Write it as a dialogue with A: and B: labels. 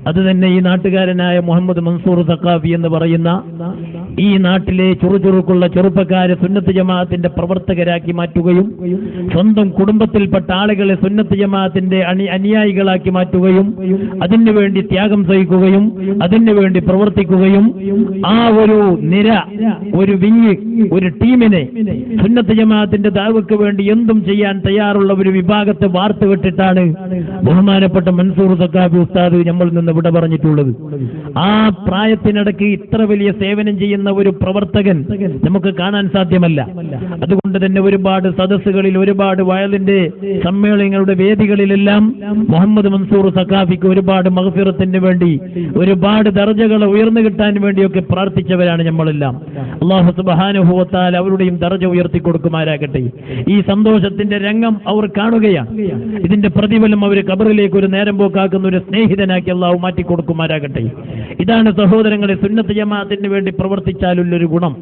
A: അത് തന്നെ ഈ നാട്ടുകാരനായ മുഹമ്മദ് മൻസൂർ സഖാഫി എന്ന് പറയുന്ന ഈ നാട്ടിലെ ചുറുചുറുക്കുള്ള ചെറുപ്പക്കാരെ സുന്നത്ത് ജമാഅത്തിന്റെ പ്രവർത്തകരാക്കി മാറ്റുകയും സ്വന്തം കുടുംബത്തിൽപ്പെട്ട ആളുകളെ സുന്നത്ത് ജമാഅത്തിന്റെ അനുയായികളാക്കി മാറ്റുകയും അതിനുവേണ്ടി ത്യാഗം സഹിക്കുകയും അതിനുവേണ്ടി പ്രവർത്തിക്കുകയും ആ ഒരു നിര, ഒരു വിങ്, ഒരു ടീമിനെ സുന്നത്ത് ജമാഅത്തിന്റെ ദഅവക്ക് വേണ്ടി എന്തും ചെയ്യാൻ തയ്യാറുള്ള ഒരു വിഭാഗത്തെ വാർത്തുവിട്ടിട്ടാണ് ബഹുമാനപ്പെട്ട മൻസൂർ സഖാഫി ഉസ്താദ് നമ്മളിൽ നിന്ന് വിട പറഞ്ഞിട്ടുള്ളത്. ആ പ്രായത്തിനിടയ്ക്ക് ഇത്ര വലിയ സേവനം ചെയ്യുന്ന ഒരു പ്രവർത്തകൻ നമുക്ക് കാണാൻ സാധ്യമല്ല. അതുകൊണ്ട് തന്നെ ഒരുപാട് സദസ്സുകളിൽ, ഒരുപാട് വയലിന്റെ സമ്മേളനങ്ങളുടെ വേദികളിലെല്ലാം മുഹമ്മദ് മൻസൂർ സഖാഫിക്ക് ഒരുപാട് മഗ്ഫിറത്തിന് വേണ്ടി, ഒരുപാട് ദർജകൾ ഉയർന്നു കിട്ടാൻ വേണ്ടിയൊക്കെ പ്രാർത്ഥിച്ചവരാണ് നമ്മളെല്ലാം. അല്ലാഹു സുബ്ഹാനഹു വ തആല അവരുടെയും ദർജ ഉയർത്തി കൊടുക്കുമാരാകട്ടെ. ഈ സന്തോഷത്തിന്റെ രംഗം അവർ കാണുകയാണ്. ഇതിന്റെ പ്രതിഫലം അവർ ഖബറിലേക്ക് ഒരു നേരം പോക്കാക്കുന്ന ഒരു സ്നേഹിതനാക്കി അല്ലാഹു മാറ്റി കൊടുക്കുമാരാകട്ടെ. ഇതാണ് സഹോദരങ്ങളെ സുന്നത്ത് ജമാഅത്തിന് വേണ്ടി പ്രവർത്തിച്ചാലുള്ളൊരു ഗുണം.